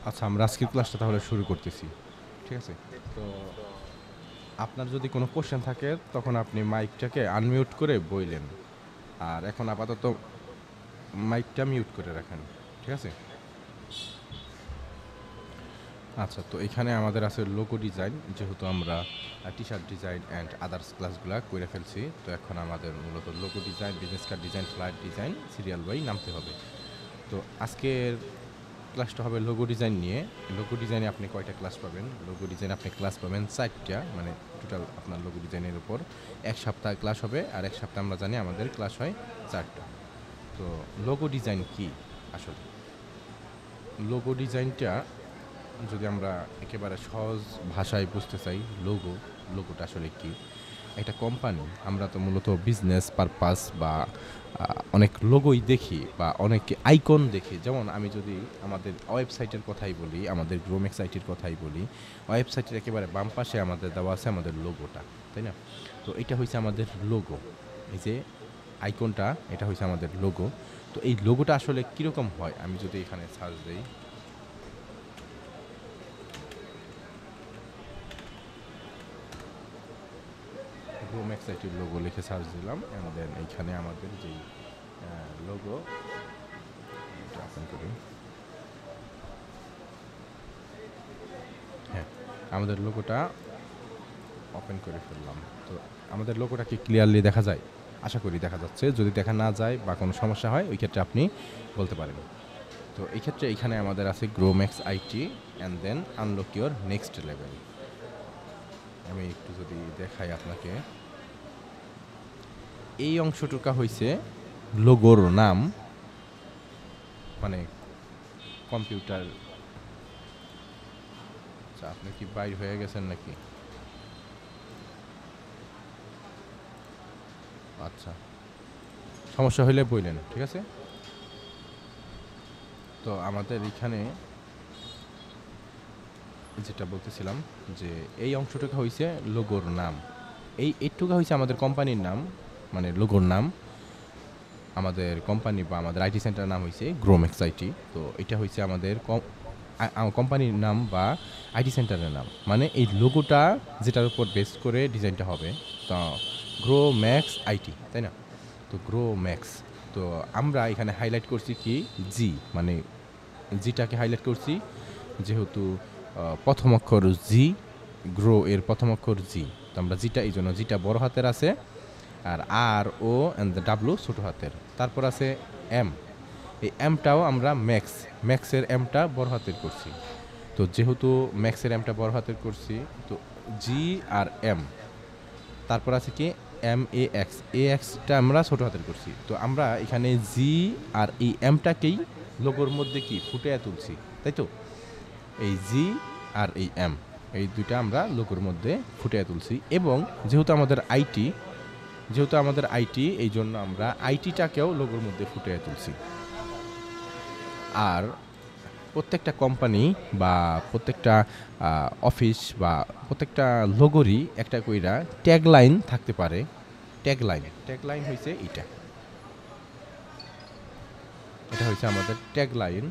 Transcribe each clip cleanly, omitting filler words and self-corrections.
আচ্ছা, আমরা আজকের ক্লাসটা তাহলে শুরু করতেছি। ঠিক আছে? তো আপনার যদি কোনো কোশ্চেন থাকে তখন আপনি মাইকটাকে আনমিউট করে বইলেন। আর এখন আপাতত মাইকটা মিউট করে রাখেন। ঠিক আছে? আচ্ছা, তো এখানে আমাদের আছে লোগো ডিজাইন, যেহেতু আমরা টি-শার্ট ডিজাইন অ্যান্ড আদার্স ক্লাসগুলা করে ফেলছি। তো এখন আমাদের মূলত logo design, business card design, flyer design serial ওয়াই নামতে হবে। তো আজকের ক্লাসটা হবে লোগো ডিজাইন নিয়ে। লোগো ডিজাইনে আপনি কয়টা ক্লাস পাবেন? লোগো ডিজাইন আপনি ক্লাস পাবেন 4টা, মানে টোটাল আপনার লোগো ডিজাইনের উপর 1 সপ্তাহ ক্লাস হবে, আর 1 সপ্তাহ আমরা জানি আমাদের ক্লাস হয় 4টা। তো লোগো ডিজাইন কি আসলে? লোগো ডিজাইনটা যদি আমরা একেবারে সহজ ভাষায় বুঝতে চাই, লোগোটা আসলে কি? একটা কোম্পানি, আমরা তো মূলত বিজনেস পারপাস বা অনেক লোগোই দেখি বা অনেক আইকন দেখি। যেমন আমি যদি আমাদের ওয়েবসাইটের কথাই বলি, আমাদের গ্রোমেক্স আইটির কথাই বলি, ওয়েবসাইটের একেবারে বাম পাশে আমাদের দেওয়া আছে আমাদের লোগোটা, তাই না? তো এটা হচ্ছে আমাদের লোগো। এই যে আইকনটা, এটা হচ্ছে আমাদের লোগো। তো এই লোগোটা আসলে কীরকম হয় আমি যদি এখানে সার্চ দিই, গ্রোমেক্স আইটির লোগো লিখে সার্চ দিলাম, অ্যান্ড দেন এইখানে আমাদের যেই লোগো, এটা ওপেন করি। হ্যাঁ, আমাদের লোগোটা ওপেন করে ফেললাম। তো আমাদের লোগোটা কি ক্লিয়ারলি দেখা যায়? আশা করি দেখা যাচ্ছে। যদি দেখা না যায় বা কোনো সমস্যা হয়, ওই ক্ষেত্রে আপনি বলতে পারেন। তো এই ক্ষেত্রে এখানে আমাদের আছে Gromax IT and then unlock your next level. আমি একটু যদি দেখাই আপনাকে, এই অংশটুকা হইছে লোগোর নাম, মানে কম্পিউটার। আচ্ছা, আপনি কি বাইর হয়ে গেছেন নাকি? আচ্ছা, সমস্যা হইলে বললেন, ঠিক আছে? তো আমাদের এখানে যেটা বলতেছিলাম, যে এই অংশটুকু হইছে লোগোর নাম। এইটুকু হইছে আমাদের কোম্পানির নাম, মানে লোগোর নাম। আমাদের কোম্পানি বা আমাদের আইটি সেন্টারের নাম হইছে গ্রোমেক্স আইটি। তো এটা হইছে আমাদের কোম্পানির নাম বা আইটি সেন্টারের নাম, মানে এই লোগোটা যেটার উপর বেস করে ডিজাইনটা হবে। তো গ্রোম্যাক্স আইটি, তাই না? তো গ্রোম্যাক্স, তো আমরা এখানে হাইলাইট করছি কি জি, মানে জিটাকে হাইলাইট করছি, যেহেতু প্রথম অক্ষর জি, গ্রো এর প্রথম অক্ষর জি। তো আমরা জিটা, এই জন্য জিটা বড় হাতের আছে, আর আর ও অ্যান্ড দ্য ডাব্লু ছোটো হাতের। তারপর আছে এম, এই এমটাও আমরা ম্যাক্সের এমটা বড় হাতের করছি। তো যেহেতু ম্যাক্সের এমটা বড় হাতের করছি, তো জি আর এম। তারপর আছে কি M A x, A extra আমরা ছোটো হাতের করছি। তো আমরা এখানে জি আর এই এমটাকেই লোগোর মধ্যে কি ফুটিয়ে তুলছি, তাই তো? এই জি আর এই এম, এই দুইটা আমরা লোগোর মধ্যে ফুটিয়ে তুলছি। এবং যেহেতু আমাদের আইটি, এই জন্য আমরা আইটিটাকেও লোগোর মধ্যে ফুটিয়ে তুলছি। আর প্রত্যেকটা কোম্পানি বা প্রত্যেকটা অফিস বা প্রত্যেকটা লোগোরই একটা কইরা ট্যাগলাইন থাকতে পারে। ট্যাগলাইন হইছে এটা হইছে আমাদের ট্যাগলাইন।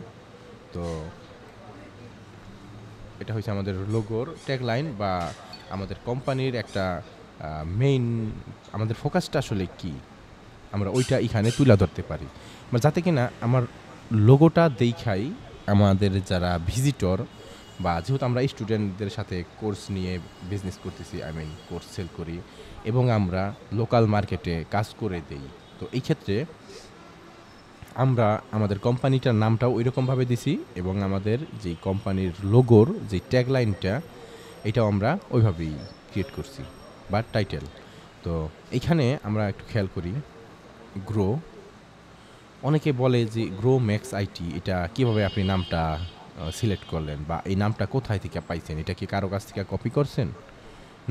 তো এটা হইছে আমাদের লোগোর ট্যাগলাইন বা আমাদের কোম্পানির একটা মেইন, আমাদের ফোকাসটা আসলে কি, আমরা ওইটা এখানে তুলে ধরতে পারি। যাতে কিনা আমার লোগোটা দেখাই আমাদের যারা ভিজিটর, বা যেহেতু আমরা স্টুডেন্টদের সাথে কোর্স নিয়ে বিজনেস করতেছি, আই মিন কোর্স সেল করি, এবং আমরা লোকাল মার্কেটে কাজ করে দেই। তো এই ক্ষেত্রে আমরা আমাদের কোম্পানিটার নামটাও ওই রকমভাবে দিছি, এবং আমাদের যেই কোম্পানির লোগোর যে ট্যাগলাইনটা, এটাও আমরা ওইভাবেই ক্রিয়েট করছি, বা টাইটেল। তো এইখানে আমরা একটু খেয়াল করি, গ্রো, অনেকে বলে যে গ্রো ম্যাক্স আইটি, এটা কিভাবে আপনি নামটা সিলেক্ট করলেন, বা এই নামটা কোথায় থেকে পাইছেন? এটা কি কারো কাছ থেকে কপি করছেন?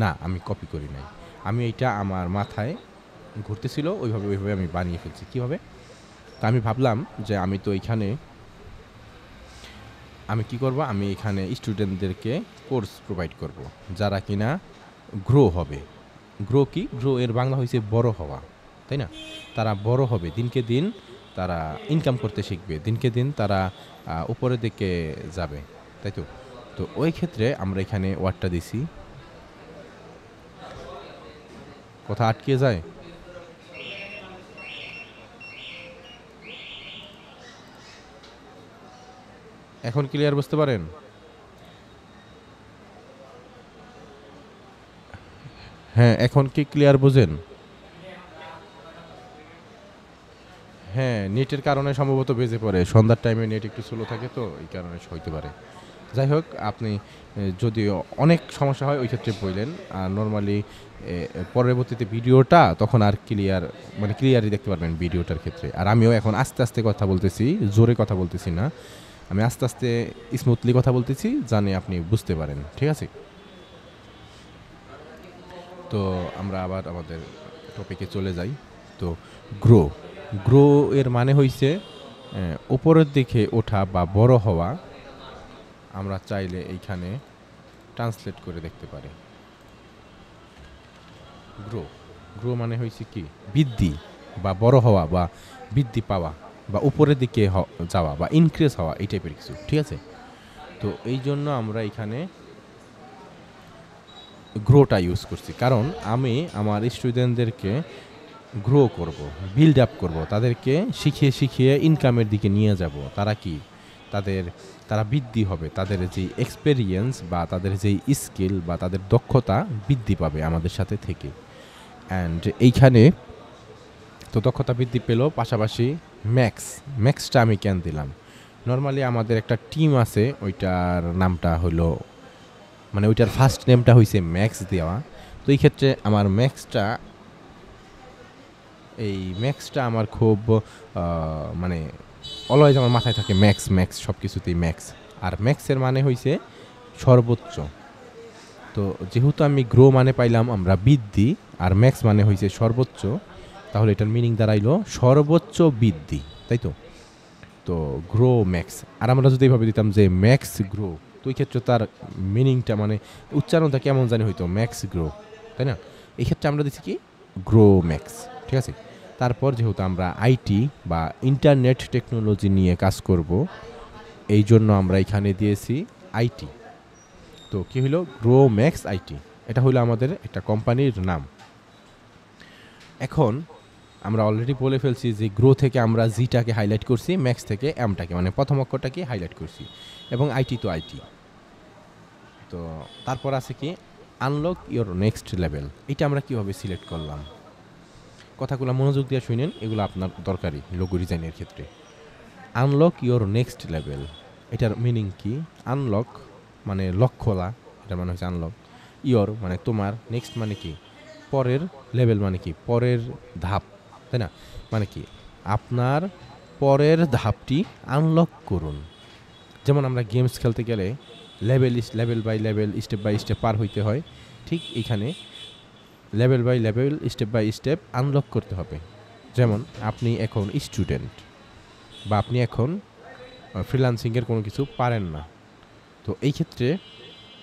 না, আমি কপি করি নাই। আমি এটা আমার মাথায় ঘুরতেছিল, ওইভাবে আমি বানিয়ে ফেলছি। কীভাবে? তা আমি ভাবলাম যে আমি তো এখানে আমি কি করব, আমি এখানে স্টুডেন্টদেরকে কোর্স প্রোভাইড করব, যারা কিনা গ্রো হবে। গ্রো কি? গ্রো এর বাংলা হয়েছে বড় হওয়া, তাই না? তারা বড় হবে, দিনকে দিন তারা ইনকাম করতে শিখবে, দিনকে দিন তারা উপরের দিকে যাবে। তাই তো? তো ওই ক্ষেত্রে আমরা এখানে ওয়ার্ডটা দিছি। কথা আটকে যায়? এখন ক্লিয়ার বুঝতে পারেন? হ্যাঁ, এখন কি ক্লিয়ার বোঝেন? হ্যাঁ, নেটের কারণে সম্ভবত বেজে পড়ে। সন্ধ্যার টাইমে নেট একটু স্লো থাকে তো এই কারণে হইতে পারে। যাই হোক আপনি যদিও অনেক সমস্যা হয় ওই ক্ষেত্রে বললেন। আর নরমালি পরবর্তীতে ভিডিওটা তখন আর ক্লিয়ারই দেখতে পারবেন ভিডিওটার ক্ষেত্রে। আর আমিও এখন আস্তে, আস্তে কথা বলতেছি, জোরে কথা বলতেছি না। আমি আস্তে, আস্তে স্মুথলি কথা বলতেছি জানি আপনি বুঝতে পারেন। ঠিক আছে? তো আমরা আবার আমাদের টপিকে চলে যাই। তো গ্রো, গ্রো এর মানে হইছে উপরের দিকে ওঠা বা বড় হওয়া। আমরা চাইলে এইখানে ট্রান্সলেট করে দেখতে পারি। গ্রো, গ্রো মানে হইছে কি বৃদ্ধি বা বড় হওয়া বা বৃদ্ধি পাওয়া বা উপরের দিকে যাওয়া বা ইনক্রিজ হওয়া এই টাইপের কিছু। ঠিক আছে? তো এই জন্য আমরা এখানে গ্রোটা ইউজ করছি, কারণ আমি আমার স্টুডেন্টদেরকে গ্রো করব, বিল্ড আপ করব, তাদেরকে শিখিয়ে শিখিয়ে ইনকামের দিকে নিয়ে যাব। তারা বৃদ্ধি হবে, তাদের যেই এক্সপেরিয়েন্স বা তাদের যেই স্কিল বা তাদের দক্ষতা বৃদ্ধি পাবে আমাদের সাথে থেকে। অ্যান্ড এইখানে তো দক্ষতা বৃদ্ধি পেল, পাশাপাশি ম্যাক্সটা আমি কেন দিলাম? নর্মালি আমাদের একটা টিম আছে, ওইটার নামটা হলো ওইটার ফার্স্ট নেমটা হইছে ম্যাক্স দেওয়া। তো এই ক্ষেত্রে আমার ম্যাক্সটা আমার খুব অলওয়েজ আমার মাথায় থাকে ম্যাক্স সব কিছুতেই ম্যাক্স। আর ম্যাক্সের মানে হইছে সর্বোচ্চ। তো যেহেতু আমি গ্রো মানে পাইলাম আমরা বৃদ্ধি, আর ম্যাক্স মানে হইছে সর্বোচ্চ, তাহলে এটার মিনিং দাঁড়াইলো সর্বোচ্চ বৃদ্ধি, তাই তো? তো গ্রো ম্যাক্স। আর আমরা যদি এইভাবে দিতাম যে ম্যাক্স গ্রো, তো ওই ক্ষেত্রে তার মিনিংটা উচ্চারণটা কেমন জানি হইতো, ম্যাক্স গ্রো, তাই না? এই ক্ষেত্রে আমরা দিচ্ছি কি গ্রো ম্যাক্স। ঠিক আছে? তারপর যেহেতু আমরা আইটি বা ইন্টারনেট টেকনোলজি নিয়ে কাজ করব, এই জন্য আমরা এখানে দিয়েছি আইটি। তো কি হলো? Grow max IT. এটা হলো আমাদের একটা কোম্পানির নাম। এখন আমরা অলরেডি বলে ফেলছি যে গ্রো থেকে আমরা জিটাকে হাইলাইট করছি, ম্যাক্স থেকে এমটাকে প্রথম অক্ষরটাকে হাইলাইট করছি, এবং আইটি তো আইটি। তো তারপর আছে কি আনলক ইওর নেক্সট লেভেল। এটা আমরা কীভাবে সিলেক্ট করলাম? কথাগুলো মনোযোগ দিয়ে শুনেন, এগুলো আপনার দরকারি লোগো ডিজাইনের ক্ষেত্রে। আনলক ইওর নেক্সট লেভেল, এটার মিনিং কি? আনলক মানে লক খোলা, এটা মানে হচ্ছে আনলক। ইওর মানে তোমার, নেক্সট মানে কি পরের, লেভেল মানে কি পরের ধাপ, তাই না? মানে কি আপনার পরের ধাপটি আনলক করুন। যেমন আমরা গেমস খেলতে গেলে level by level, step by step পার হইতে হয়, ঠিক এখানে level by level, step by step unlock করতে হবে। যেমন আপনি এখন স্টুডেন্ট বা আপনি এখন ফ্রিল্যান্সিংয়ের কোনো কিছু পারেন না, তো এই ক্ষেত্রে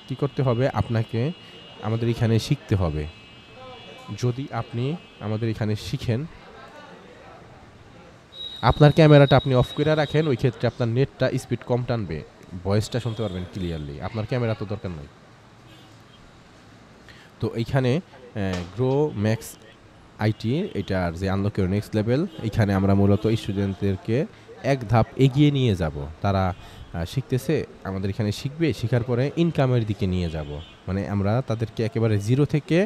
কী করতে হবে? আপনাকে আমাদের এখানে শিখতে হবে। যদি আপনি আমাদের এখানে শিখেন, আপনার ক্যামেরাটা আপনি অফ করে রাখেন, ওই ক্ষেত্রে আপনার নেটটা স্পিড কম টানবে, ভয়েসটা শুনতে পারবেন ক্লিয়ারলি, আপনার ক্যামেরা তো দরকার নয়। তো এইখানে গ্রো ম্যাক্স আইটি, এটার যে আনলক ইওর নেক্সট লেভেল, এইখানে আমরা মূলত স্টুডেন্টদেরকে এক ধাপ এগিয়ে নিয়ে যাব। তারা শিখতেছে, আমাদের এখানে শিখবে, শেখার পরে ইনকামের দিকে নিয়ে যাব। আমরা তাদেরকে একেবারে জিরো থেকে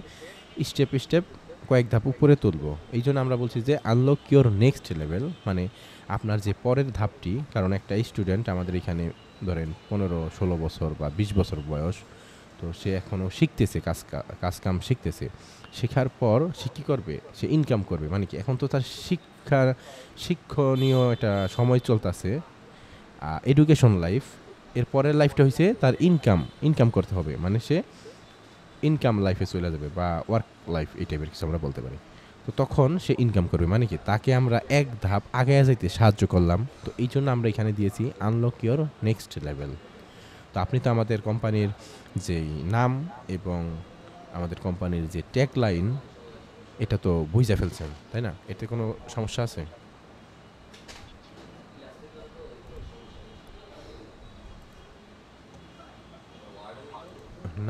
স্টেপ কয়েক ধাপ উপরে তুলব। এই জন্য আমরা বলছি যে আনলক ইওর নেক্সট লেভেল, আপনার যে পরের ধাপটি। কারণ একটা স্টুডেন্ট আমাদের এখানে ধরেন 15-16 বছর বা 20 বছর বয়স, তো সে এখনও শিখতেছে, কাজকাম শিখতেছে। শেখার পর সে কী করবে? সে ইনকাম করবে। কি এখন তো তার শিক্ষণীয় একটা সময় চলতেছে, এডুকেশন লাইফ। এর পরের লাইফটা হয়েছে তার ইনকাম করতে হবে, সে ইনকাম লাইফে চলে যাবে বা ওয়ার্ক লাইফ, এই টাইপের কিছু আমরা বলতে পারি। তো তখন সে ইনকাম করবে, কি তাকে আমরা এক ধাপ আগে যাইতে সাহায্য করলাম। তো এই জন্য আমরা এখানে দিয়েছি আনলক ইওর নেক্সট লেভেল। তো আপনি তো আমাদের কোম্পানির যেই নাম এবং আমাদের কোম্পানির যে ট্যাগ লাইন, এটা তো বুঝে ফেলছেন, তাই না? এতে কোনো সমস্যা আছে?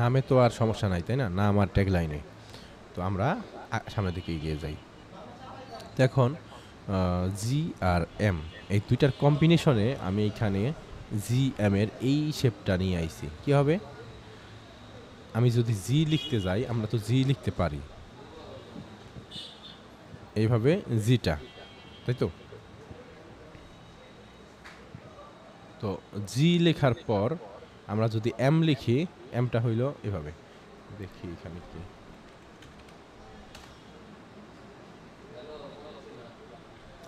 নামে তো আর সমস্যা নাই, তাই না? নাম আর ট্যাগলাইনে। তো আমরা সামনের দিকে এগিয়ে যাই। এখন জি আর এম এই দুইটার কম্বিনেশনে আমি এইখানে জি এম এর এই শেপটা নিয়ে আইছি। কি হবে? আমি যদি জি লিখতে যাই, আমরা তো জি লিখতে পারি এইভাবে, জিটা, তাই তো? তো জি লেখার পর আমরা যদি এম লিখি, এমটা হইল এভাবে। দেখি এখানে কি,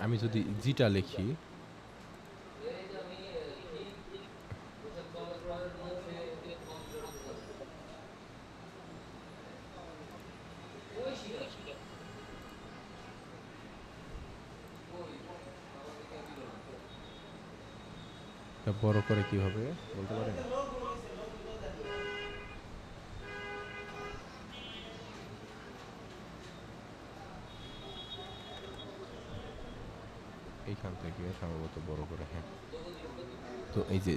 আমি যদি জিটা লিখি, বড় করে কি হবে বলতে পারেন? এইখান থেকে সম্ভবত বড় করে, হ্যাঁ। তো এই যে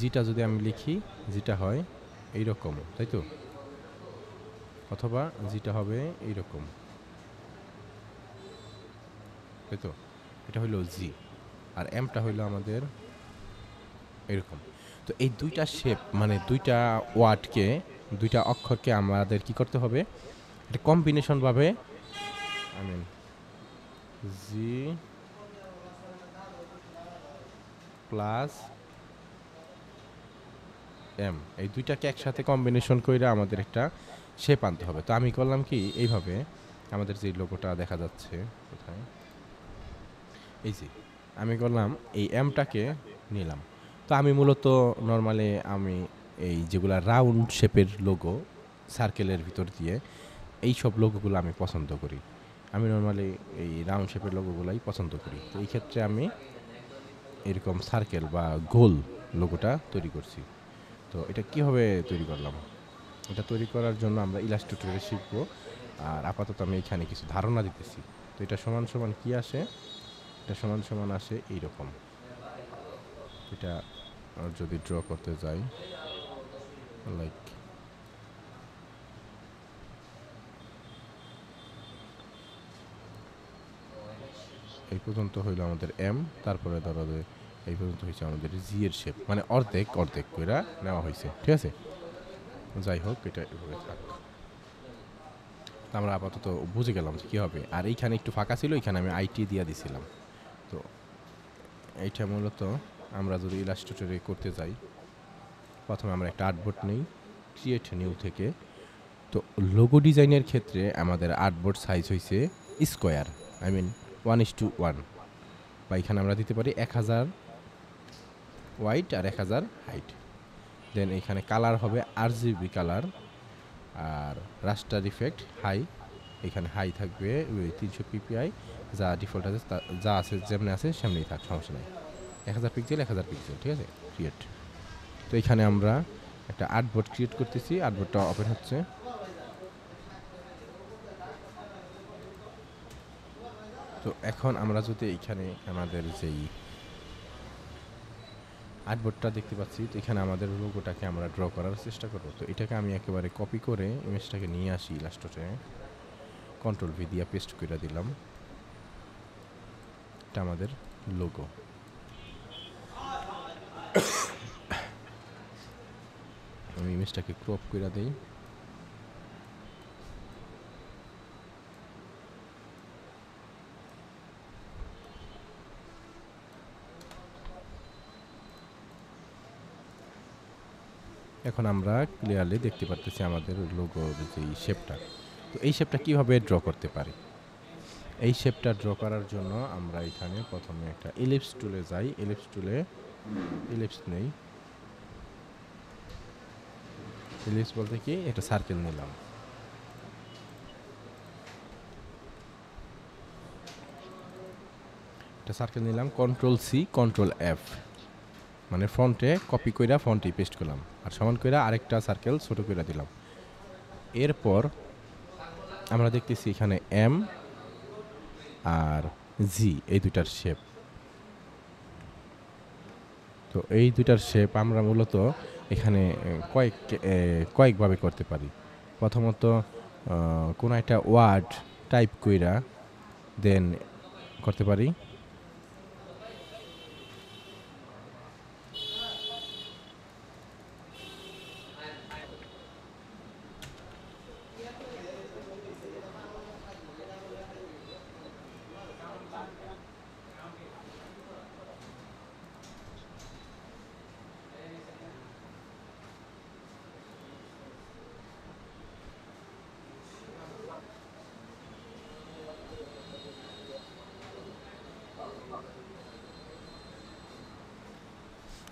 জিটা যদি আমি লিখি, জিটা হয় এইরকম, তাই তো? অথবা জিটা হবে এইরকম, তাই তো? এটা হইল জি, আর এমটা হইল আমাদের এরকম। তো এই দুইটা শেপ, মানে দুইটা ওয়ার্ডকে, দুইটা অক্ষরকে আমাদের কি করতে হবে? এটা কম্বিনেশন ভাবে, I mean G plus M, এই দুইটাকে একসাথে কম্বিনেশন করে আমাদের একটা শেপ আনতে হবে। তো আমি করলাম কি, এইভাবে আমাদের যে লোগোটা দেখা যাচ্ছে কোথায়, এই যে আমি করলাম এই এমটাকে নিলাম। তো আমি মূলত নর্মালি আমি এই যেগুলা রাউন্ড শেপের লোগো সার্কেলের ভিতর দিয়ে, এই সব লোগোগুলো আমি পছন্দ করি। আমি নর্মালি এই রাউন্ড শেপের লোগোগুলাই পছন্দ করি। তো এই ক্ষেত্রে আমি এরকম সার্কেল বা গোল লোগোটা তৈরি করছি। তো এটা কীভাবে তৈরি করলাম? এটা তৈরি করার জন্য আমরা ইলাস্ট্রেটরে শিখবো। আর আপাতত আমি এখানে কিছু ধারণা দিতেছি। তো এটা সমান সমান কি আসে? এটা সমান সমান আসে এইরকম। এটা যদি ড্র করতে যাই, লাইক এই পর্যন্ত হইল আমাদের এম, তারপরে ধরো যে এই পর্যন্ত হয়েছে আমাদের জি এর শেপ, মানে অর্ধেক অর্ধেক করে নেওয়া হয়েছে, ঠিক আছে? যাই হোক, এটা এভাবে থাক। আমরা আপাতত বুঝে গেলাম যে কী হবে। আর এইখানে একটু ফাঁকা ছিল, এইখানে আমি আইটি দিয়ে দিছিলাম। তো এইটা মূলত আমরা যদি ইলাস্ট্রেটরে করতে যাই, প্রথমে আমরা একটা আর্টবোর্ড নিই ক্রিয়েট নিউ থেকে। তো লোগো ডিজাইনের ক্ষেত্রে আমাদের আর্টবোর্ড সাইজ হয়েছে স্কোয়ার, আই মিন 1:1, বা এখানে আমরা দিতে পারি 1000 ওয়াইড আর 1000 হাইট। দেন এখানে কালার হবে RGB কালার, আর রাস্টার ইফেক্ট হাই, এখানে হাই থাকবে 300 PPI, যা ডিফল্ট আছে যা আছে যেমনি আছে সেমনি থাক, সমস্যা নেই। 1000 পিক্সেল 1000 পিক্সেল, ঠিক আছে? ক্রিয়েট। তো এখানে আমরা একটা আর্টবোর্ড ক্রিয়েট করতেছি, আর্টবোর্ডটা ওপেন হচ্ছে। তো এখন আমরা যদি এইখানে আমাদের যেই আর্টবোর্ডটা দেখতে পাচ্ছি, তো এখানে আমাদের লোগোটাকে আমরা ড্র করার চেষ্টা করব। তো এটাকে আমি একেবারে কপি করে ইমেজটাকে নিয়ে আসি ইলাস্ট্রেটরে, কন্ট্রোল ভি দিয়ে পেস্ট করে দিলাম। এটা আমাদের লোগো। আমি ইমেজটাকে ক্রপ করে দিই। এখন আমরা ক্লিয়ারলি দেখতে পারতেছি আমাদের লোগোর যে শেপটা। তো এই শেপটা কীভাবে ড্র করতে পারি? এই শেপটা ড্র করার জন্য আমরা এখানে প্রথমে একটা ইলিপস টুলে যাই। ইলিপস টুলে ইলিপস নেই, ইলিপস বলতে কি, একটা সার্কেল নিলাম। একটা সার্কেল নিলাম, কন্ট্রোল সি কন্ট্রোল এফ, মানে ফ্রন্টে কপি কইরা ফ্রন্টে পেস্ট করলাম, আর সমান কইরা আরেকটা সার্কেল ছোট কইরা দিলাম। এরপর আমরা দেখতেছি এখানে এম আর জি এই দুইটার শেপ। তো এই দুইটার শেপ আমরা মূলত এখানে কয়েকভাবে করতে পারি। প্রথমত কোনো একটা ওয়ার্ড টাইপ কইরা দেন করতে পারি।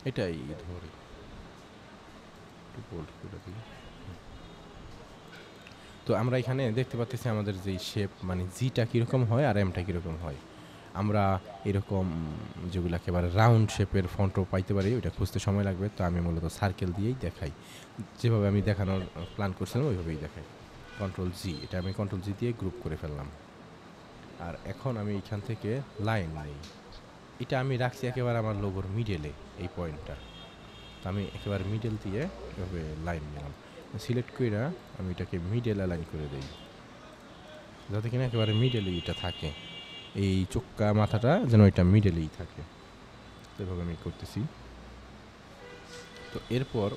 এটাই ধরি, একটু বোল্ড করে দিই। তো আমরা এখানে দেখতে পাচ্ছি আমাদের যে শেপ মানে জিটা কীরকম হয় আর এমটা কীরকম হয়। আমরা এরকম যেগুলো একেবারে রাউন্ড শেপের ফন্টও পাইতে পারি, ওইটা খুঁজতে সময় লাগবে। তো আমি মূলত সার্কেল দিয়েই দেখাই, যেভাবে আমি দেখানোর প্ল্যান করছিলাম ওইভাবেই দেখাই। কন্ট্রোল জি, এটা আমি কন্ট্রোল জি দিয়ে গ্রুপ করে ফেললাম। আর এখন আমি এখান থেকে লাইন নেই, এটা আমি রাখছি একেবারে আমার লোগোর মিডেলে এই পয়েন্টটা। তো আমি একেবারে মিডল দিয়ে এভাবে লাইন নিলাম, সিলেক্ট করে আমি এটাকে মিডল অ্যালাইন করে দিই, যাতে কিনা একেবারে মিডেলেই এটা থাকে, এই চোক্কা মাথাটা যেন এটা মিডেলেই থাকে। তো এভাবে আমি করতেছি। তো এরপর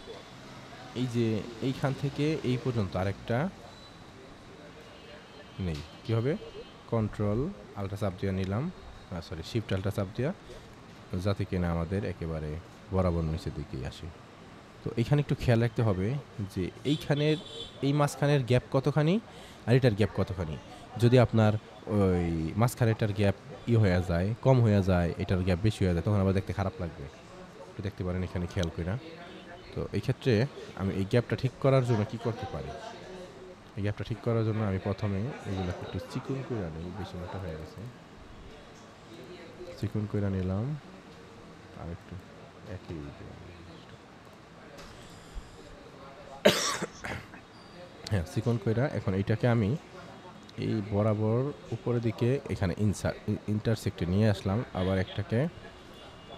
এই যে এইখান থেকে এই পর্যন্ত আরেকটা নেই, কী হবে, কন্ট্রোল আল্ট্রা চাপ দিয়ে নিলাম, সরি শিফট আল্ট্রা চাপ দিয়া, যাতে কিনা আমাদের একেবারে বরাবর নিচের দিকেই আসে। তো এইখানে একটু খেয়াল রাখতে হবে যে এইখানের এই মাঝখানের গ্যাপ কতখানি আর এটার গ্যাপ কতখানি। যদি আপনার ওই মাঝখানেরটার গ্যাপ হয়ে যায়, কম হয়ে যায়, এটার গ্যাপ বেশি হয়ে যায়, তখন আবার দেখতে খারাপ লাগবে। একটু দেখতে পারেন এখানে খেয়াল করে না। তো এই ক্ষেত্রে আমি এই গ্যাপটা ঠিক করার জন্য কি করতে পারি, এই গ্যাপটা ঠিক করার জন্য আমি প্রথমে এগুলোকে একটু চিকন করে নিই, বেশি মোটা হয়ে গেছে, চিকন করে নিলাম। আর একটু একই হ্যাঁ চিকন কইরা এখন এইটাকে আমি এই বরাবর উপরের দিকে এখানে ইন্টারসেক্টে নিয়ে আসলাম, আবার একটাকে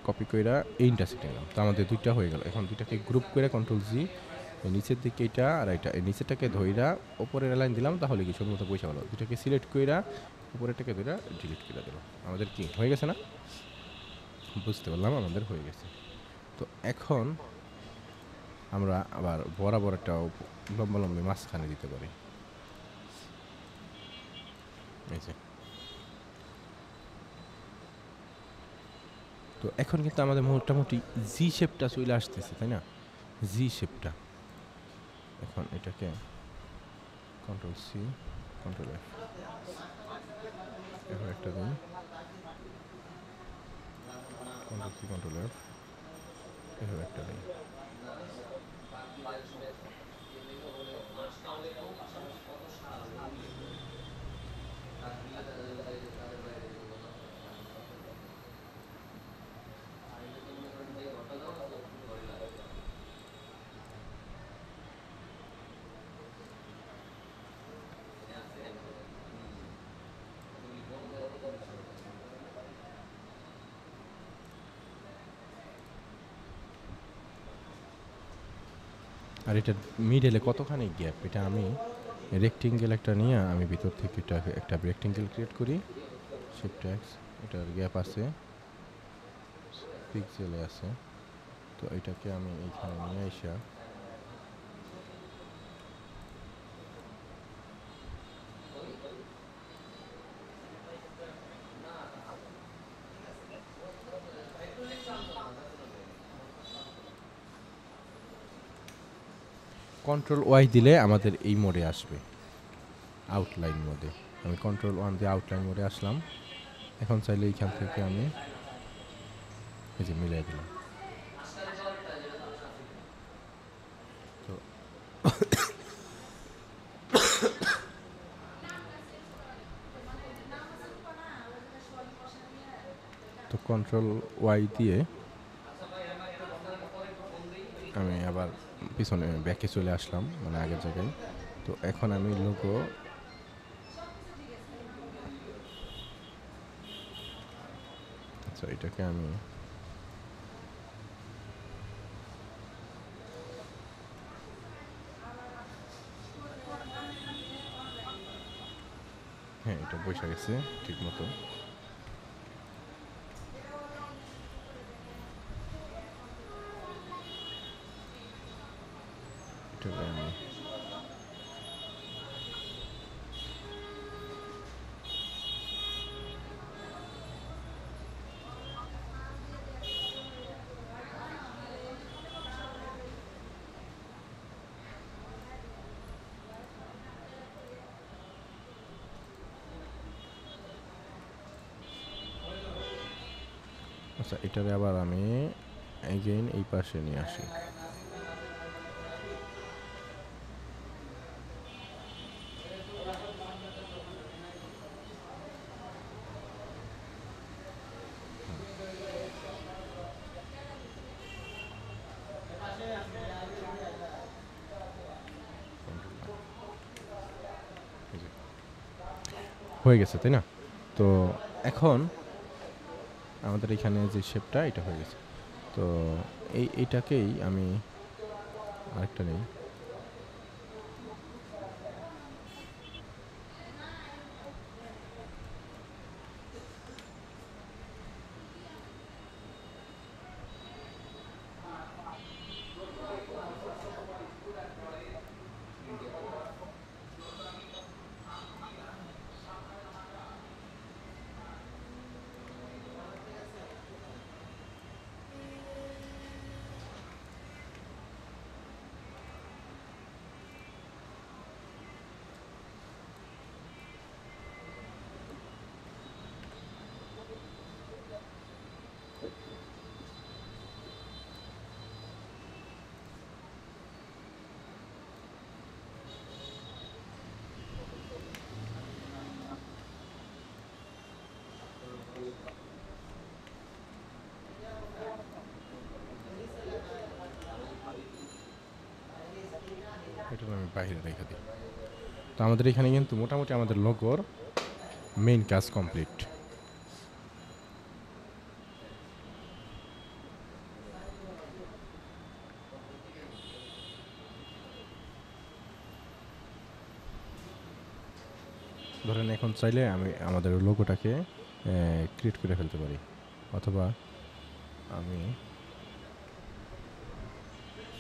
কপি কইরা এই ইন্টারসেক্টে নিলাম। তো আমাদের দুইটা হয়ে গেল। এখন দুইটাকে গ্রুপ করে কন্ট্রোল জি, নিচের দিকে এটা আর এটা, এই নিচেরটাকে ধইরা উপরের লাইন দিলাম, তাহলে কি সুন্দর মতো পয়সা গেল। দুইটাকে সিলেক্ট কইরা উপরেরটাকে ধইরা ডিলিট করে দিলাম। আমাদের কি হয়ে গেছে না, বুঝতে পারলাম আমাদের হয়ে গেছে। তো এখন আমরা আবার বরাবর একটা লম্বালম্বি মাঝখানে দিতে পারি, এই যে। তো এখন কিন্তু আমাদের মোটামুটি জি শেপটা চলে আসতেছে, তাই না, জি শেপটা। এখন এটাকে কন্ট্রোল সি কন্ট্রোল এফ এভাবে একটা দিন, কন্ট্রোল সি কন্ট্রোল এফ এভাবে একটা দিন। আর এটার মিডলে কতখানি গ্যাপ, এটা আমি রেক্টেঙ্গেল একটা নিয়ে আমি ভিতর থেকে এটা একটা রেক্টেঙ্গেল ক্রিয়েট করি, শিফট এক্স, এটার গ্যাপ আছে পিক্সেলে আছে। তো এটাকে আমি এইখানে নিয়ে আসা কন্ট্রোল ওয়াই দিলে আমাদের এই মোডে আসবে, আউটলাইন মোডে। আমি কন্ট্রোল ওয়ান দিয়ে আউটলাইন মোডে আসলাম। এখন চাইলে এইখান থেকে আমি এই যে মিলাই দিলাম। তো তো কন্ট্রোল ওয়াই দিয়ে আমি আবার পিছনে ব্যাকে চলে আসলাম, মানে আগের জায়গায়। তো এখন আমি লোগো আচ্ছা এটাকে আমি হ্যাঁ, এটা বসে গেছে ঠিক মতো। এটাকে আমি আচ্ছা, এটারে আবার আমি এগেইন এই পাশে নিয়ে আসি। এই যে, হয়ে গেছে তাই না? তো এখন আমাদের এখানে যে শেপটা এটা হয়ে গেছে। তো এইটাকেই আমি আরেকটা নেই। এটা আমি বাইরে রেখে দিই। তো আমাদের এখানে কিন্তু মোটামুটি আমাদের লোগোর মেইন কাজ কমপ্লিট। ধরেন এখন চাইলে আমি আমাদের লোগোটাকে ক্রিয়েট করে ফেলতে পারি, অথবা আমি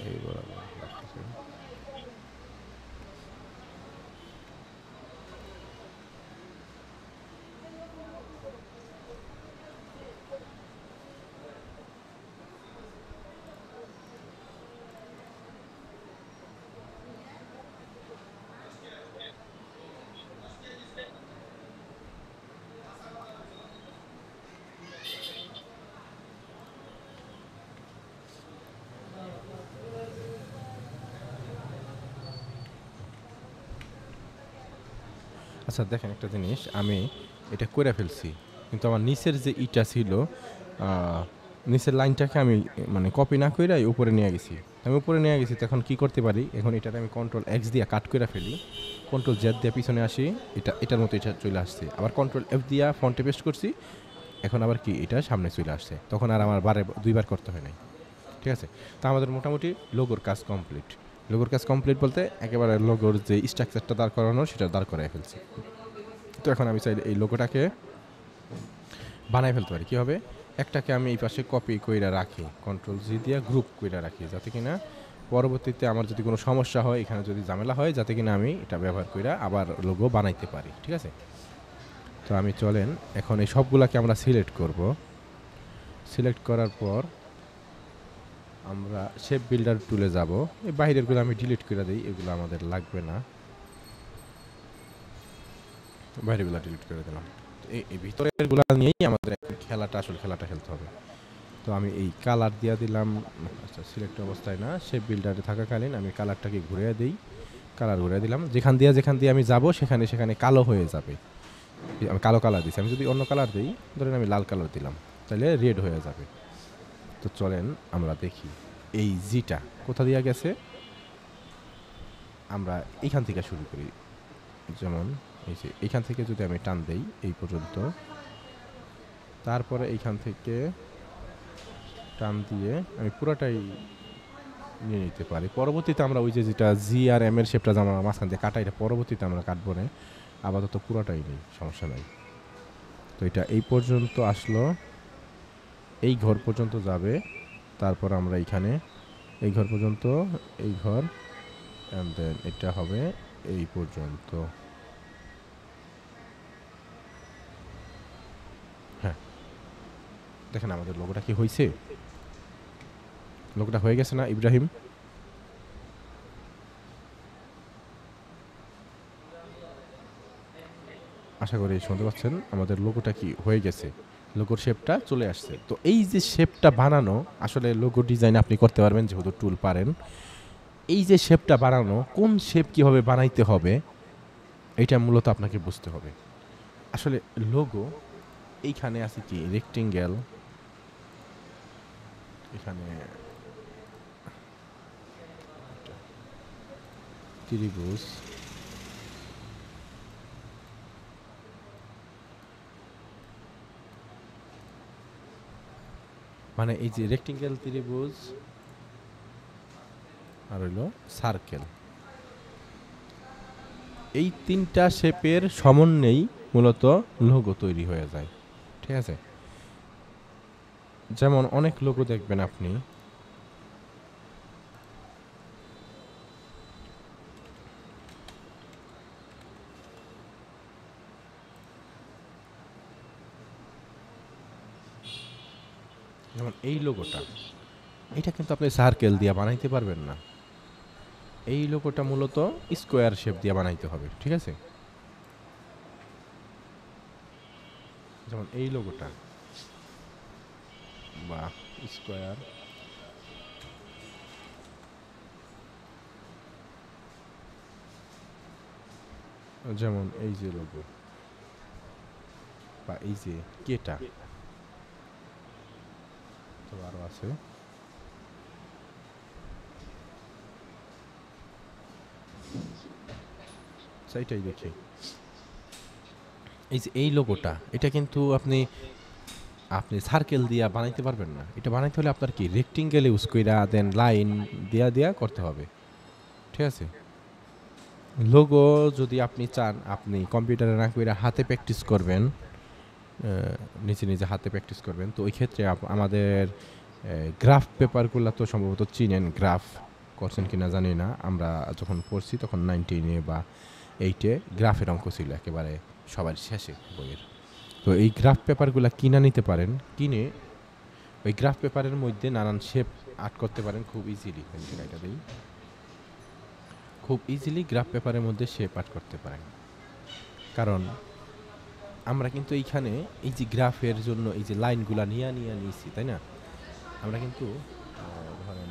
এই বরাবর রাখতেছি। আচ্ছা দেখেন একটা জিনিস, আমি এটা করে ফেলছি, কিন্তু আমার নিচের যে ইটা ছিল, নিচের লাইনটাকে আমি মানে কপি না করে উপরে নিয়ে গেছি। আমি উপরে নিয়ে গেছি, তখন কি করতে পারি, এখন এটাতে আমি কন্ট্রোল এক্স দিয়ে কাট করে ফেলি, কন্ট্রোল জেড দিয়ে পিছনে আসি, এটার মতো এটা চলে আসছে। আবার কন্ট্রোল এফ দিয়া ফন্টে পেস্ট করছি, এখন আবার কি এটা সামনে চলে আসছে, তখন আর আমার দুইবার করতে হয় নাই। ঠিক আছে, তো আমাদের মোটামুটি লোগোর কাজ কমপ্লিট। লোগোর কাজ কমপ্লিট বলতে একেবারে লোগোর যে স্ট্রাকচারটা দাঁড় করানোর সেটা দাঁড় করাই ফেলছি। তো এখন আমি চাইলে এই লোগোটাকে বানাই ফেলতে পারি। কীভাবে, একটাকে আমি এই পাশে কপি কইরা রাখি, কন্ট্রোল জি দিয়ে গ্রুপ কইরা রাখি, যাতে কিনা পরবর্তীতে আমার যদি কোনো সমস্যা হয়, এখানে যদি ঝামেলা হয়, যাতে কিনা আমি এটা ব্যবহার কইরা আবার লোগো বানাইতে পারি। ঠিক আছে, তো আমি চলেন এখন এই সবগুলাকে আমরা সিলেক্ট করব। সিলেক্ট করার পর আমরা শেপ বিল্ডার টুলে যাব। এই বাইরেরগুলো আমি ডিলিট করে দিই, এগুলো আমাদের লাগবে না, বাইরেগুলো ডিলিট করে দিলাম। এই ভিতরেরগুলো নিয়েই আমাদের খেলাটা, আসল খেলাটা খেলতে হবে। তো আমি এই কালার দিয়ে দিলাম। আচ্ছা, সিলেক্ট অবস্থায় না, শেপ বিল্ডারে থাকাকালীন আমি কালারটাকে ঘুরিয়ে দিই, কালার ঘুরিয়ে দিলাম। যেখান দিয়ে আমি যাব সেখানে কালো হয়ে যাবে। আমি কালো কালার দিচ্ছি, আমি যদি অন্য কালার দিই, ধরেন আমি লাল কালার দিলাম, তাহলে রেড হয়ে যাবে। তো চলেন আমরা দেখি এই জিটা কোথা দিয়ে গেছে। আমরা এইখান থেকে শুরু করি, যেমন এই যে এইখান থেকে যদি আমি টান দেই এই পর্যন্ত, তারপরে এইখান থেকে টান দিয়ে আমি পুরোটাই নিয়ে নিতে পারি। পরবর্তীতে আমরা ওই যে যেটা জি আর এম এর শেপটা আমরা মাঝখান দিয়ে কাটা, এটা পরবর্তীতে আমরা কাটবো না, আপাতত পুরাটাই নেই, সমস্যা নাই। তো এটা এই পর্যন্ত আসলো, এই ঘর পর্যন্ত যাবে, তারপর আমরা এইখানে এই ঘর পর্যন্ত, এই ঘর, অ্যান্ড দেন এটা হবে এই পর্যন্ত। হ্যাঁ, দেখেন আমাদের লোগোটা কি হয়েছে, লোগোটা হয়ে গেছে না ইব্রাহিম? আশা করি শুনতে পাচ্ছেন আমাদের লোগোটা কি হয়ে গেছে, লোগোর শেপটা চলে আসছে। তো এই যে শেপটা বানানো, আসলে লোগো ডিজাইন আপনি করতে পারবেন যেহেতু টুল পারেন। এই যে শেপটা বানানো, কোন শেপ কিভাবে বানাইতে হবে এটা মূলত আপনাকে বুঝতে হবে। আসলে লোগো এইখানে আছে কি রেক্টেঙ্গেল, এখানে ত্রিভুজ, মানে এই যে রেক্টেঙ্গেল, ত্রিভুজ আর হইলো সার্কেল, এই তিনটা শেপের সমন্বয়েই মূলত লোগো তৈরি হয়ে যায়। ঠিক আছে, যেমন অনেক লোগো দেখবেন আপনি, যেমন এই লোগোটা, এটা কিন্তু আপনি সার্কেল দিয়ে বানাইতে পারবেন না, এই লোগোটা মূলত স্কোয়ার শেপ দিয়ে বানাইতে হবে। ঠিক আছে, যেমন এই লোগোটা বা স্কোয়ার, যেমন এই যে লোগো বা এই যে কেটা, তো আরো আছে, সেইটাই দেখি। এই যে এই লোগোটা, এটা কিন্তু আপনি আপনি সার্কেল দিয়া বানাইতে পারবেন না, এটা বানাইতে হলে আপনার কি রেক্টেঙ্গেল ইউজ কইরা দেন লাইন দিয়া দিয়া করতে হবে। ঠিক আছে, লোগো যদি আপনি চান আপনি কম্পিউটারে না কইরা হাতে প্র্যাকটিস করবেন, নিজে নিজে হাতে প্র্যাকটিস করবেন, তো ওই ক্ষেত্রে আমাদের গ্রাফ পেপারগুলো তো সম্ভবত চিনেন, গ্রাফ করছেন কিনা জানি না, আমরা যখন পড়ছি তখন 9 বা 8 গ্রাফের অঙ্ক ছিল একেবারে সবার শেষে বইয়ের। তো এই গ্রাফ পেপারগুলো কিনা নিতে পারেন, কিনে ওই গ্রাফ পেপারের মধ্যে নানান শেপ আর্ট করতে পারেন খুব ইজিলি। এটা দিই, খুব ইজিলি গ্রাফ পেপারের মধ্যে শেপ আর্ট করতে পারেন, কারণ আমরা কিন্তু এইখানে এই যে গ্রাফের জন্য এই যে লাইনগুলা নিয়েছি, তাই না? আমরা কিন্তু ধরেন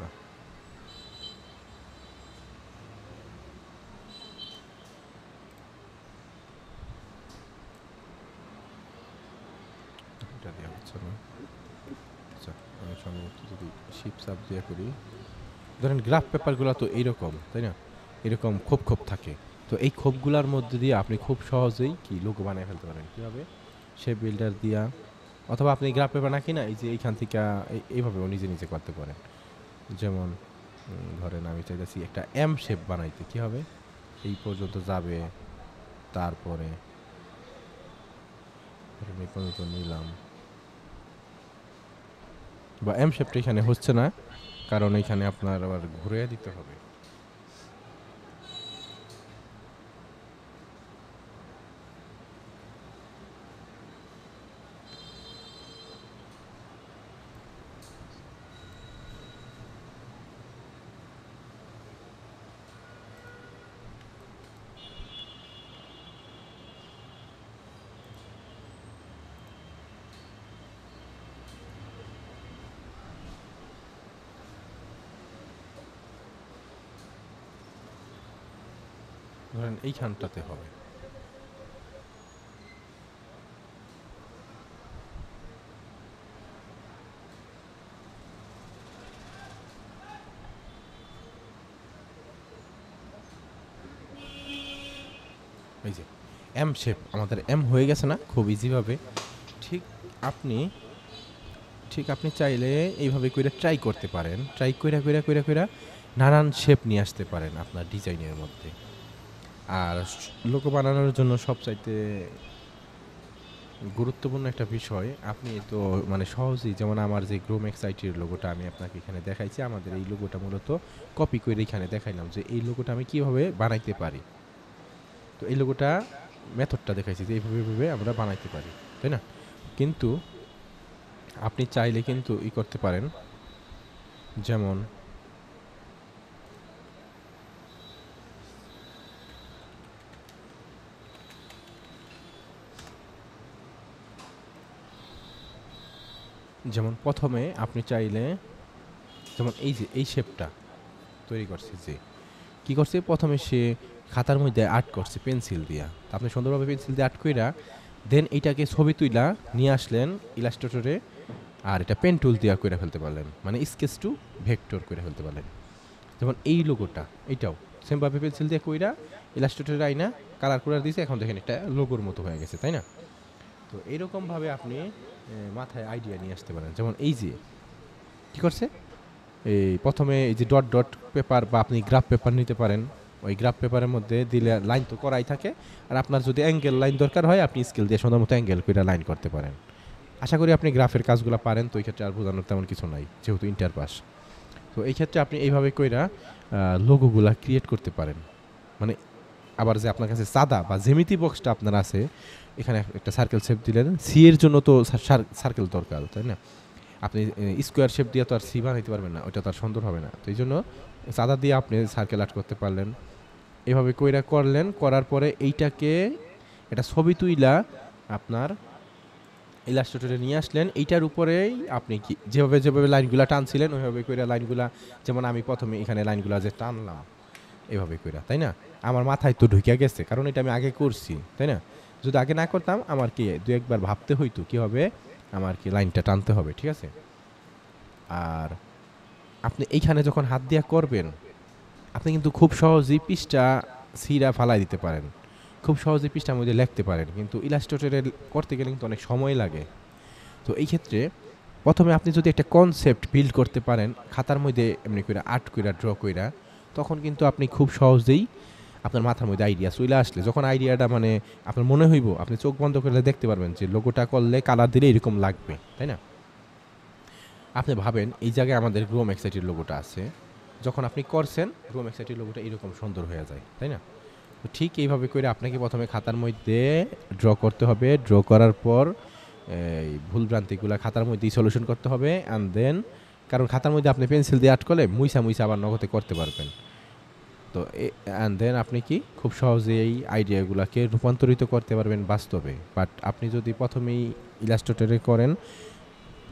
না, এটা দেওয়া হচ্ছে না। আচ্ছা, আমি সম্ভবত যদি শিপ সাপ দিয়ে করি, ধরেন গ্রাফ পেপারগুলো তো এইরকম, তাই না? এরকম খোপ খোপ থাকে, তো এই খোপগুলোর মধ্যে দিয়ে আপনি খুব সহজেই কি লোগো বানিয়ে ফেলতে পারেন। কীভাবে? শেপ বিল্ডার দিয়া, অথবা আপনি গ্রাফ পেপার না কিনা এই যে এইখান থেকে এইভাবেও নিজে নিজে করতে পারেন। যেমন ধরেন আমি চাইতেছি একটা এম শেপ বানাইতে, কী হবে? এই পর্যন্ত যাবে, তারপরে এই পর্যন্ত নিলাম, বা এম শেপটা এখানে হচ্ছে না কারণ এখানে আপনার আবার ঘুরে দিতে হবে। ধরেন এইখানটাতে হবে, এই যে এম শেপ আমাদের এম হয়ে গেছে না খুব ইজিভাবে। ঠিক আপনি আপনি চাইলে এইভাবে কইরা ট্রাই করতে পারেন। ট্রাই কইরা নানান শেপ নিয়ে আসতে পারেন আপনার ডিজাইনের মধ্যে। আর লোগো বানানোর জন্য সবচাইতে গুরুত্বপূর্ণ একটা বিষয়, আপনি তো মানে সহজেই যেমন আমার যে গ্রোমেক্স আইটির লোগোটা আমি আপনাকে এখানে দেখাইছি, আমাদের এই লোগোটা মূলত কপি করে এখানে দেখাইলাম যে এই লোগোটা আমি কিভাবে বানাইতে পারি। তো এই লোগোটা মেথডটা দেখাইছি যে এইভাবে আমরা বানাইতে পারি, তাই না? কিন্তু আপনি চাইলে কিন্তু করতে পারেন, যেমন প্রথমে আপনি চাইলে যেমন এই যে এই শেপটা তৈরি করছে, যে কি করছে প্রথমে সে খাতার মধ্যে আর্ট করছে পেন্সিল দিয়া। আপনি সুন্দরভাবে পেন্সিল দিয়ে আর্ট কইরা দেন এইটাকে ছবি তুইলা নিয়ে আসলেন ইলাস্ট্রেটরে, আর এটা পেন টুল দিয়া কইরা ফেলতে পারলেন, মানে স্কেচ টু ভেক্টর করে ফেলতে পারলেন। যেমন এই লোগোটা এইটাও সেমভাবে পেন্সিল দিয়ে কইরা ইলাস্ট্রেটরে আইনা কালার করে দিয়েছে, এখন দেখেন এটা লোগোর মতো হয়ে গেছে, তাই না? তো এইরকমভাবে আপনি মাথায় আইডিয়া নিয়ে আসতে পারেন। যেমন এই যে কী করছে, এই প্রথমে এই যে ডট ডট পেপার বা আপনি গ্রাফ পেপার নিতে পারেন, ওই গ্রাফ পেপারের মধ্যে দিলে লাইন তো করাই থাকে, আর আপনার যদি অ্যাঙ্গেল লাইন দরকার হয় আপনি স্কেল দিয়ে সুন্দর মতো অ্যাঙ্গেল করে লাইন করতে পারেন। আশা করি আপনি গ্রাফের কাজগুলো পারেন, তো এই ক্ষেত্রে আর বোঝানোর তেমন কিছু নাই যেহেতু ইন্টার পাস। তো এই ক্ষেত্রে আপনি এইভাবে কইরা লোগোগুলা ক্রিয়েট করতে পারেন। মানে আবার যে আপনার কাছে সাদা বা জ্যামিতি বক্সটা আপনার আছে, এখানে একটা সার্কেল শেপ দিলেন, সি এর জন্য তো সার্কেল দরকার, তাই না? আপনি স্কোয়ার শেপ দিয়ে তো আর সি বানাইতে পারবেন না, ওইটা তো আর সুন্দর হবে না। তো এই জন্য সাদা দিয়ে আপনি সার্কেল আর্ট করতে পারলেন। এভাবে কইরা করলেন, করার পরে এইটাকে এটা ছবি তুইলা আপনার ইলাস্ট্রেটরে নিয়ে আসলেন। এইটার উপরেই আপনি কি যেভাবে লাইনগুলা টানছিলেন ওইভাবে কইরা লাইনগুলা, যেমন আমি প্রথমে এখানে লাইনগুলা যে টানলাম এভাবে কইরা, তাই না? আমার মাথায় তো ঢুকিয়া গেছে, কারণ এটা আমি আগে করছি, তাই না? যদি আগে না করতাম আমার কি দু একবার ভাবতে হইতো কীভাবে আমার কি লাইনটা টানতে হবে, ঠিক আছে? আর আপনি এইখানে যখন হাত দিয়া করবেন, আপনি কিন্তু খুব সহজেই পৃষ্ঠা ছিঁড়া ফালাই দিতে পারেন, খুব সহজেই পৃষ্ঠার মধ্যে লিখতে পারেন, কিন্তু ইলাস্ট্রেটরে করতে গেলে কিন্তু অনেক সময় লাগে। তো এই ক্ষেত্রে প্রথমে আপনি যদি একটা কনসেপ্ট বিল্ড করতে পারেন খাতার মধ্যে এমনি করে আর্ট কইরা ড্র কইরা, তখন কিন্তু আপনি খুব সহজেই আপনার মাথার মধ্যে আইডিয়া চলে আসলে, যখন আইডিয়াটা মানে আপনার মনে হইব, আপনি চোখ বন্ধ করলে দেখতে পারবেন যে লোগোটা করলে কালার দিলে এরকম লাগবে, তাই না? আপনি ভাবেন এই জায়গায় আমাদের গ্রোমেক্স আইটির লোগোটা আছে, যখন আপনি করছেন গ্রোমেক্স আইটির লোগোটা এরকম সুন্দর হয়ে যায়, তাই না? তো ঠিক এইভাবে করে আপনাকে প্রথমে খাতার মধ্যে ড্র করতে হবে, ড্র করার পর এই ভুলভ্রান্তিগুলো খাতার মধ্যেই সলিউশন করতে হবে, অ্যান্ড দেন কারণ খাতার মধ্যে আপনি পেন্সিল দিয়ে আর্ট করলে মুইসা আবার নগদে করতে পারবেন। তো অ্যান্ড দেন আপনি কি খুব সহজে এই আইডিয়াগুলোকে রূপান্তরিত করতে পারবেন বাস্তবে। বাট আপনি যদি প্রথমেই ইলাস্ট্রেটরে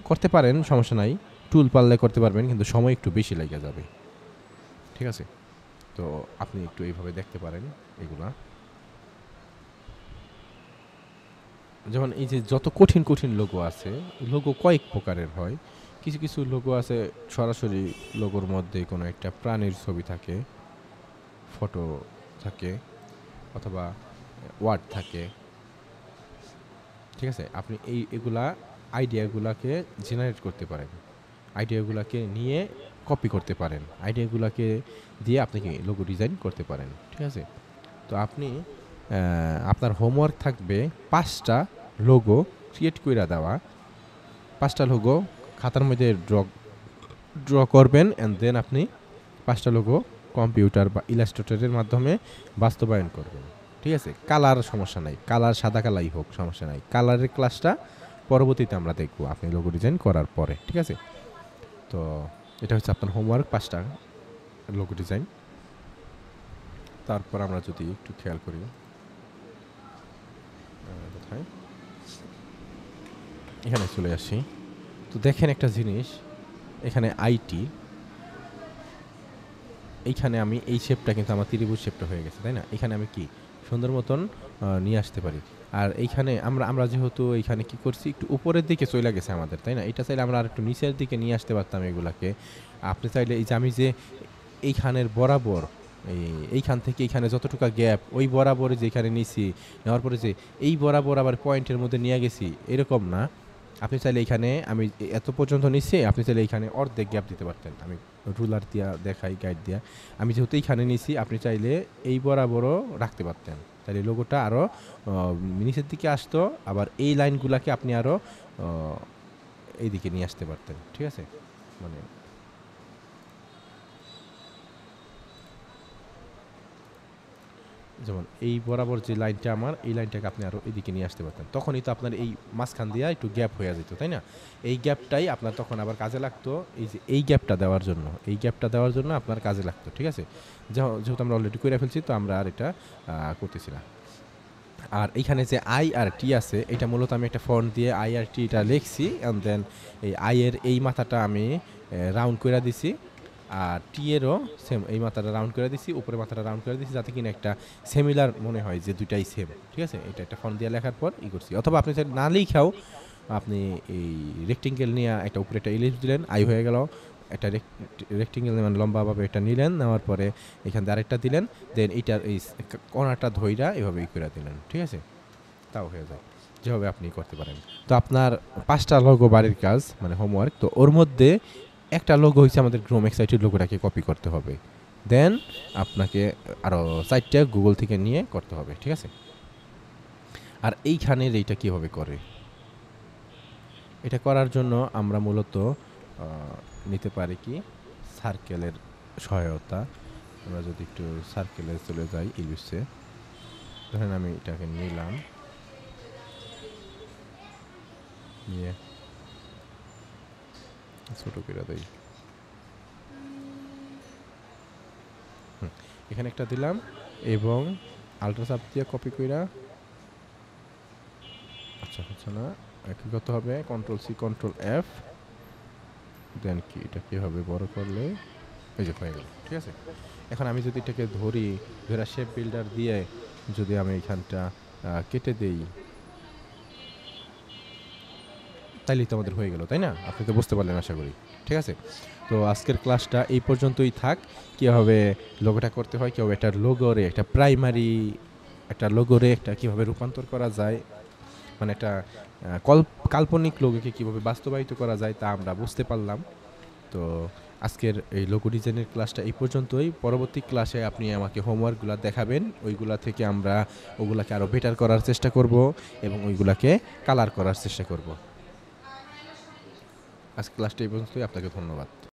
করতে পারেন সমস্যা নাই, টুল পারলে করতে পারবেন, কিন্তু সময় একটু বেশি লেগে যাবে, ঠিক আছে? তো আপনি একটু এইভাবে দেখতে পারেন এগুলা। যেমন এই যে যত কঠিন লোগো আছে, লোগো কয়েক প্রকারের হয়। কিছু লোগো আছে সরাসরি লোগোর মধ্যে কোনো একটা প্রাণীর ছবি থাকে, ফটো থাকে, অথবা ওয়ার্ড থাকে, ঠিক আছে? আপনি এগুলা আইডিয়াগুলাকে জেনারেট করতে পারেন, আইডিয়াগুলাকে নিয়ে কপি করতে পারেন, আইডিয়াগুলাকে দিয়ে আপনি কি লোগো ডিজাইন করতে পারেন, ঠিক আছে? তো আপনি আপনার হোমওয়ার্ক থাকবে 5টা লোগো ক্রিয়েট কইরা দেওয়া, 5টা লোগো খাতার মধ্যে ড্র করবেন, অ্যান্ড দেন আপনি 5টা লোগো কম্পিউটার বা ইলাস্ট্রেটরের মাধ্যমে বাস্তবায়ন করবেন, ঠিক আছে? কালার সমস্যা নাই, কালার সাদা কালাই হোক সমস্যা নাই, কালারের ক্লাসটা পরবর্তীতে আমরা দেখবো আপনি লোগো ডিজাইন করার পরে, ঠিক আছে? তো এটা হচ্ছে আপনার হোমওয়ার্ক, 5টা লোগো ডিজাইন। তারপর আমরা যদি একটু খেয়াল করি কোথায়, এখানে চলে আসি, তো দেখেন একটা জিনিস, এখানে আইটি, এইখানে আমি এই শেপটা কিন্তু আমার ত্রিভুজ শেপটা হয়ে গেছে, তাই না? এখানে আমি কি সুন্দর মতন নিয়ে আসতে পারি। আর এইখানে আমরা যেহেতু এইখানে কি করছি একটু উপরের দিকে চলে গেছে আমাদের, তাই না? এটা চাইলে আমরা আর একটু নিচের দিকে নিয়ে আসতে পারতাম এগুলাকে। আপনি চাইলে এই যে আমি যে এইখানের বরাবর এইখান থেকে এইখানে যতটুকু গ্যাপ ওই বরাবর যেখানে নিছি নেওয়ার পরে যে এই বরাবর আবার পয়েন্টের মধ্যে নিয়ে গেছি এরকম না। আপনি চাইলে এইখানে আমি এত পর্যন্ত নিচ্ছি, আপনি চাইলে এইখানে অর্ধেক গ্যাপ দিতে পারতেন। আমি রুলার দিয়া দেখাই, গাইড দিয়া। আমি যেহেতু এইখানে নিছি, আপনি চাইলে এই বরাবরও রাখতে পারতেন। তাহলে লোগোটা আরও নিচের দিকে আসতো, আবার এই লাইনগুলাকে আপনি আরও এইদিকে নিয়ে আসতে পারতেন। ঠিক আছে, মানে যেমন এই বরাবর যে লাইনটা আমার, এই লাইনটাকে আপনি আরও এদিকে নিয়ে আসতে পারতেন। তখনই তো আপনার এই মাঝখান দিয়ে একটু গ্যাপ হয়ে যেত, তাই না? এই গ্যাপটাই আপনার তখন আবার কাজে লাগতো, এই যে এই গ্যাপটা দেওয়ার জন্য, এই গ্যাপটা দেওয়ার জন্য আপনার কাজে লাগতো। ঠিক আছে, যেহেতু আমরা অলরেডি করে ফেলছি, তো আমরা আর এটা করতেছি না। আর এইখানে যে আই আর টি আছে, এটা মূলত আমি একটা ফন্ট দিয়ে আই আর টিটা লিখছি, অ্যান্ড দেন এই আই এর এই মাথাটা আমি রাউন্ড করে দিছি, আর টি এরও সেম এই মাথাটা রাউন্ড করে দিছি, উপরে মাথাটা রাউন্ড করে দিছি, যাতে কিনা একটা সিমিলার মনে হয় যে দুইটাই সেম। ঠিক আছে, এটা একটা ফন্ট দিয়ে লেখার পর করছি। অথবা আপনি না লিখাও আপনি এই রেক্টেঙ্গেল নিয়ে একটা উপরে একটা ইলিপস দিলেন, আই হয়ে গেল। একটা রেক্টেঙ্গেল মানে লম্বাভাবে এটা নিলেন, নেওয়ার পরে এখান দিয়ে আরেকটা দিলেন, দেন এইটার এই কর্নারটা ধইরা এভাবে করে দিলেন। ঠিক আছে, তাও হয়ে যায়। যেভাবে আপনি করতে পারেন। তো আপনার 5টা লোগো বাড়ির কাজ, মানে হোমওয়ার্ক। তো ওর মধ্যে একটা লোগো হচ্ছে আমাদের গ্রোম এক্সাইটেড লোগোটাকে কপি করতে হবে, দেন আপনাকে আরও 4টা গুগল থেকে নিয়ে করতে হবে। ঠিক আছে, আর এইখানের এইটা কীভাবে করে, এটা করার জন্য আমরা মূলত নিতে পারি কি সার্কেলের সহায়তা। আমরা যদি একটু সার্কেলে চলে যাই, ইলিপসে ধরেন আমি এটাকে নিলাম, নিয়ে ছোট করে দেই, এখানে একটা দিলাম এবং আল্ট্রাসাপ দিয়ে কপি কইরা, আচ্ছা হচ্ছে না, একই করতে হবে, কন্ট্রোল সি কন্ট্রোল এফ, দেন কি এটা কীভাবে বড় করলে এই যে হয়ে গেল। ঠিক আছে, এখন আমি যদি এটাকে ধরি, ধরা শেপ বিল্ডার দিয়ে যদি আমি এখানটা কেটে দেই, তাইলেই তো আমাদের হয়ে গেল, তাই না? আপনি তো বুঝতে পারলেন আশা করি। ঠিক আছে, তো আজকের ক্লাসটা এই পর্যন্তই থাক। কীভাবে লোগোটা করতে হয়, কীভাবে একটা লোগোরে, একটা প্রাইমারি একটা লোগোরে একটা কীভাবে রূপান্তর করা যায়, মানে একটা কাল্পনিক লোগোকে কীভাবে বাস্তবায়িত করা যায়, তা আমরা বুঝতে পারলাম। তো আজকের এই লোগো ডিজাইনের ক্লাসটা এই পর্যন্তই। পরবর্তী ক্লাসে আপনি আমাকে হোমওয়ার্কগুলো দেখাবেন, ওইগুলা থেকে আমরা ওগুলাকে আরও বেটার করার চেষ্টা করব এবং ওইগুলাকে কালার করার চেষ্টা করব। আজকে ক্লাসটা এই পর্যন্তই। আপনাকে ধন্যবাদ।